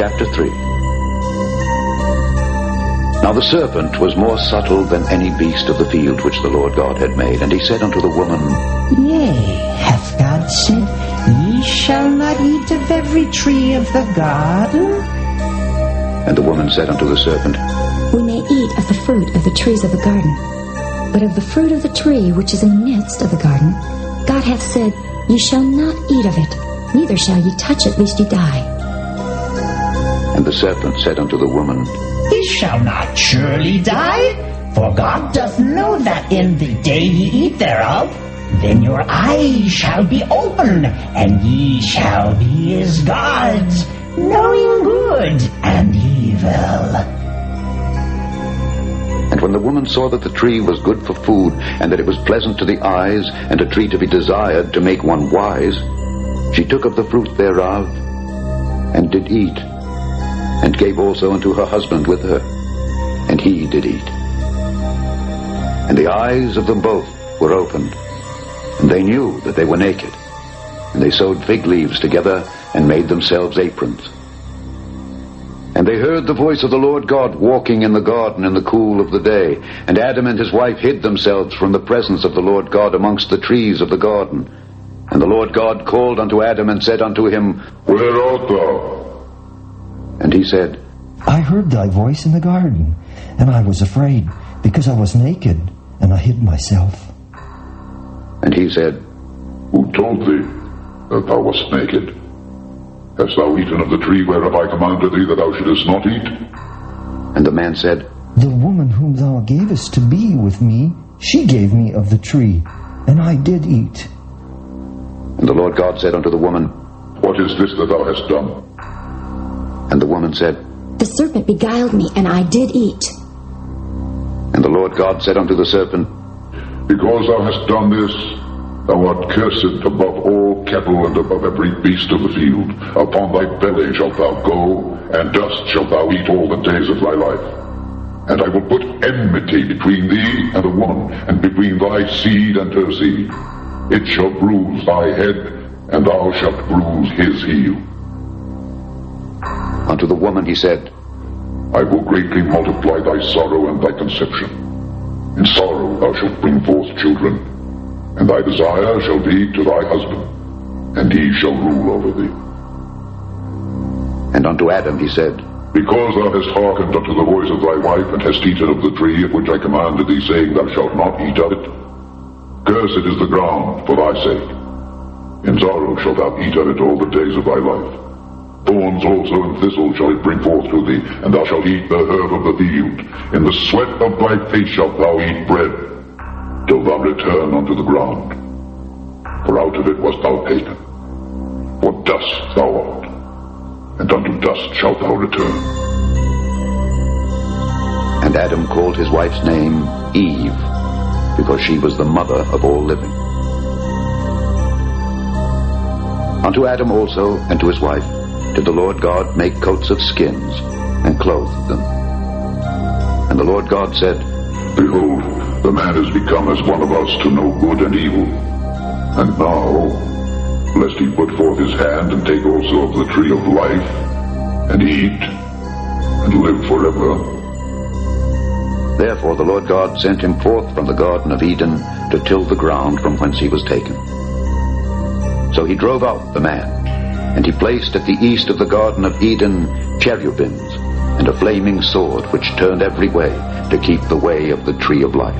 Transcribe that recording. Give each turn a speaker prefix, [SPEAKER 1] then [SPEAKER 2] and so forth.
[SPEAKER 1] Chapter 3. Now the serpent was more subtle than any beast of the field which the Lord God had made. And he said unto the woman,
[SPEAKER 2] Yea, hath God said, Ye shall not eat of every tree of the garden?
[SPEAKER 1] And the woman said unto the serpent,
[SPEAKER 3] We may eat of the fruit of the trees of the garden. But of the fruit of the tree which is in the midst of the garden, God hath said, Ye shall not eat of it, neither shall ye touch it, lest ye die.
[SPEAKER 1] And the serpent said unto the woman,
[SPEAKER 2] Ye shall not surely die, for God doth know that in the day ye eat thereof, then your eyes shall be opened, and ye shall be as gods, knowing good and evil.
[SPEAKER 1] And when the woman saw that the tree was good for food, and that it was pleasant to the eyes, and a tree to be desired to make one wise, she took of the fruit thereof, and did eat, and gave also unto her husband with her, and he did eat. And the eyes of them both were opened, and they knew that they were naked. And they sewed fig leaves together, and made themselves aprons. And they heard the voice of the Lord God walking in the garden in the cool of the day. And Adam and his wife hid themselves from the presence of the Lord God amongst the trees of the garden. And the Lord God called unto Adam, and said unto him,
[SPEAKER 4] Where art thou?
[SPEAKER 1] And he said,
[SPEAKER 5] I heard thy voice in the garden, and I was afraid, because I was naked, and I hid myself.
[SPEAKER 1] And he said,
[SPEAKER 4] Who told thee that thou wast naked? Hast thou eaten of the tree whereof I commanded thee that thou shouldest not eat?
[SPEAKER 1] And the man said,
[SPEAKER 5] The woman whom thou gavest to be with me, she gave me of the tree, and I did eat.
[SPEAKER 1] And the Lord God said unto the woman,
[SPEAKER 4] What is this that thou hast done?
[SPEAKER 1] And the woman said,
[SPEAKER 3] The serpent beguiled me, and I did eat.
[SPEAKER 1] And the Lord God said unto the serpent,
[SPEAKER 4] Because thou hast done this, thou art cursed above all cattle and above every beast of the field. Upon thy belly shalt thou go, and dust shalt thou eat all the days of thy life. And I will put enmity between thee and the woman, and between thy seed and her seed. It shall bruise thy head, and thou shalt bruise his heel.
[SPEAKER 1] Unto the woman he said,
[SPEAKER 4] I will greatly multiply thy sorrow and thy conception. In sorrow thou shalt bring forth children, and thy desire shall be to thy husband, and he shall rule over thee.
[SPEAKER 1] And unto Adam he said,
[SPEAKER 4] Because thou hast hearkened unto the voice of thy wife, and hast eaten of the tree of which I commanded thee, saying, Thou shalt not eat of it, cursed is the ground for thy sake. In sorrow shalt thou eat of it all the days of thy life. Thorns also and thistles shall it bring forth to thee, and thou shalt eat the herb of the field. In the sweat of thy face shalt thou eat bread, till thou return unto the ground. For out of it wast thou taken. For dust thou art, and unto dust shalt thou return.
[SPEAKER 1] And Adam called his wife's name Eve, because she was the mother of all living. Unto Adam also and to his wife did the Lord God make coats of skins, and clothed them. And the Lord God said,
[SPEAKER 4] Behold, the man is become as one of us to know good and evil. And now, lest he put forth his hand and take also of the tree of life, and eat, and live forever.
[SPEAKER 1] Therefore the Lord God sent him forth from the Garden of Eden to till the ground from whence he was taken. So he drove out the man, and he placed at the east of the Garden of Eden cherubims, and a flaming sword which turned every way to keep the way of the tree of life.